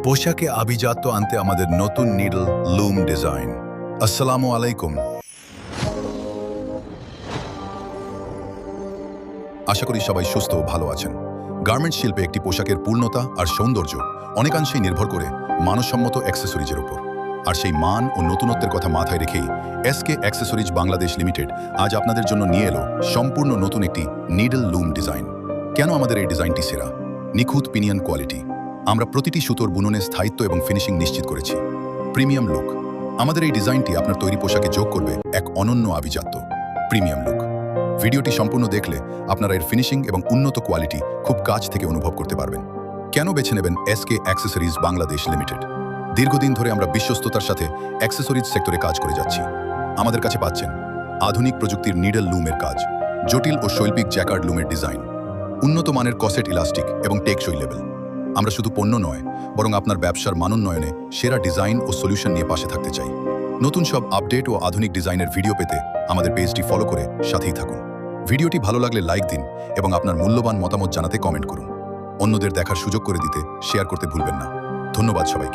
পোশাকে আভিজাত্য আনতে আমাদের নতুন নিডল লুম ডিজাইন। আসসালামু আলাইকুম। আশা করি সবাই সুস্থ ও ভালো আছেন। গার্মেন্টস শিল্পে একটি পোশাকের পূর্ণতা আর সৌন্দর্য অনেকাংশেই নির্ভর করে মানসম্মত অ্যাক্সেসরিজের উপর। আর সেই মান ও নতুনত্বের কথা মাথায় রেখেই এসকে অ্যাক্সেসরিজ বাংলাদেশ লিমিটেড আজ আপনাদের জন্য নিয়ে এলো সম্পূর্ণ নতুন একটি নিডল লুম ডিজাইন। কেন আমাদের এই ডিজাইনটি সেরা? নিখুঁত পিনিয়ন কোয়ালিটি। আমরা প্রতিটি সুতোর বুননের স্থায়িত্ব এবং ফিনিশিং নিশ্চিত করেছি। Premium look. আমাদের এই ডিজাইনটি আপনার তৈরি পোশাকে যোগ করবে এক অনন্য আভিজাত্য প্রিমিয়াম লুক। ভিডিওটি সম্পূর্ণ দেখলে আপনারা এর ফিনিশিং এবং উন্নত কোয়ালিটি খুব কাছ থেকে অনুভব করতে পারবেন। কেন বেছে নেবেন এসকে অ্যাক্সেসরিজ বাংলাদেশ লিমিটেড? দীর্ঘদিন ধরে আমরা বিশ্বস্ততার সাথে অ্যাক্সেসরিজ সেক্টরে কাজ করে যাচ্ছি। আমাদের কাছে পাচ্ছেন আধুনিক প্রযুক্তির নিডল লুমের কাজ, জটিল ও শৈল্পিক জ্যাকার্ড লুমের ডিজাইন, উন্নত মানের কসেট ইলাস্টিক এবং টেকসই লেভেল। আমরা শুধু পণ্য নয়, বরং আপনার ব্যবসার মানোন্নয়নে সেরা ডিজাইন ও সলিউশন নিয়ে পাশে থাকতে চাই। নতুন সব আপডেট ও আধুনিক ডিজাইনের ভিডিও পেতে আমাদের পেজটি ফলো করে সাথেই থাকুন। ভিডিওটি ভালো লাগলে লাইক দিন এবং আপনার মূল্যবান মতামত জানাতে কমেন্ট করুন। অন্যদের দেখার সুযোগ করে দিতে শেয়ার করতে ভুলবেন না। ধন্যবাদ সবাইকে।